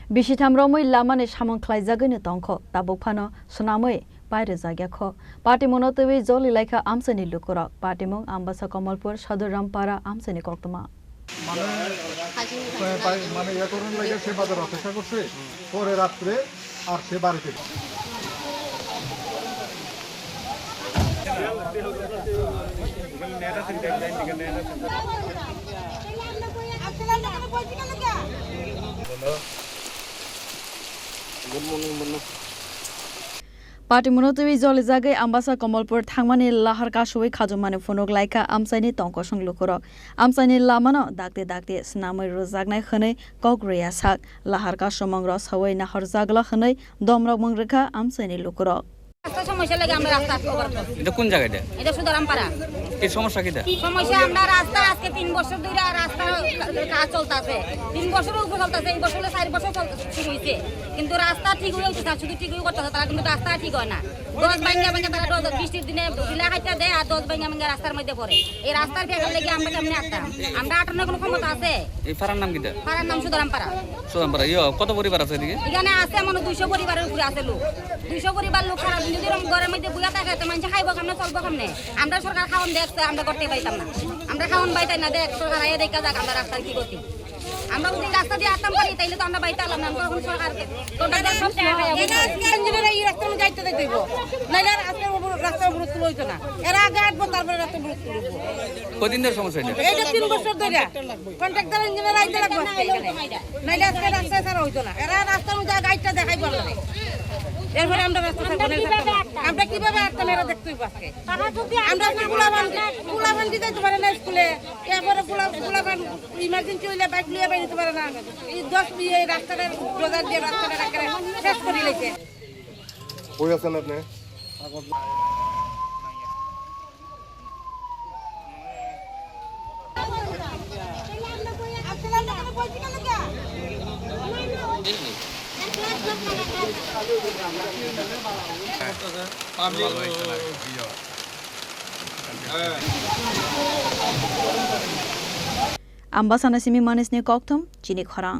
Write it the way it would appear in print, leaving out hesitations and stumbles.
Bisiktham Romoi Lama ni Samung Khlaijagwi ni Tongkho Tabuk Phano Swnamwi Pairwjakya Patimungno Twiwi Jolijaklaikha Amchaini Lukurok Patimung Ambassa Kamalpur Sadhurampara Amchaini Koktwma মানে ইয়া করুন লাগে সে বাজার অপেক্ষা করছে পরে রাত্রে আর সে বাড়িতে Patimungno Twiwi Jolijaklaikha Ambassa Kamalpur thangmani Lahar Kasumung khajumani Rwjaknaikha Amchaini Tongkho sung Lukurok Amchaini Lama no dakte Swnamwi Rwjaknai khwnwi Koktwma Lahar Kasumung Rosawi Naharjaglak khwnwi Damrokmung Amchaini Lukurok সমস্যা লাগে আমরা রাস্তা কভার করব এটা কোন জায়গাটা এটা সুধারামপাড়া এই সমস্যা কিটা সমস্যা আমরা রাস্তা আজকে 3 বছর ধরে রাস্তা কাজ চলতেছে 3 বছরের উপর চলতেছে এই বছরে 4 বছর শুরু হইছে কিন্তু রাস্তা ঠিক হইছে না শুধু ঠিক করতেছে তারা কিন্তু রাস্তা ঠিক হয় না 10 ভাঙা তারা বৃষ্টির দিনে ঢিলা খাইতে দেয় আর 10 ভাঙা রাস্তার মধ্যে পড়ে এই রাস্তার ফেকার লাগি আমরা কেমনে আসতাম আমরা আটানোর কোনো ক্ষমতা আছে এই পাড়ার নাম কিটা পাড়ার নাম সুধারামপাড়া কত পরিবার আছে এদিকে এখানে আছে মনে 200 পরিবারের উপরে আছে লোক 200 পরিবার লোক সারা দিন যদি ঘরের মধ্যে বুয়া থাকে তো মানুষ খাইব কেমনে চলবো কেমনে আমরা সরকার খাওয়ান দেখছে আমরা করতে পাইতাম না আমরা খাওয়ান পাইতাম না দেখ সরকার আইয়া দেখা যাক আমরা রাস্তা কি করতে আমরা যদি রাস্তা দিয়ে আসতাম পারি তাইলে তো আমরা পাইতাম না তখন সরকারকে কোনটা সব টাকা ইঞ্জিনিয়ার এই রাস্তার মধ্যে যাইতে দেব নাইলে আজকে রাস্তা অবরোধ হইতো না এরা আগে আসবো তারপরে রাস্তা অবরোধ করব কতদিন ধরে সমস্যা এটা 3 বছর ধরে কন্ট্রাক্টর ইঞ্জিনিয়ার আইতে লাগবে নাইলে আজকে রাস্তা ছাড়া হইতো না এরা রাস্তার মধ্যে গাইডটা দেখাই বললে এরপরে আমরা রাস্তা আমরা কিভাবে আসতাম এরা দেখতেই পাচ্ছে আমরা ফুলাবান দিতে পারে না স্কুলে এরপরে ফুলাবান ইমার্জেন্সি হইলে বাইক নিয়ে বাইরে দিতে পারে না এই 10 এই রাস্তাটা রোজার দিয়ে রাস্তাটা শেষ করে লেছে ওই আছেন আপনি Ambassa na simi manis ni Koktwma Chini Khorang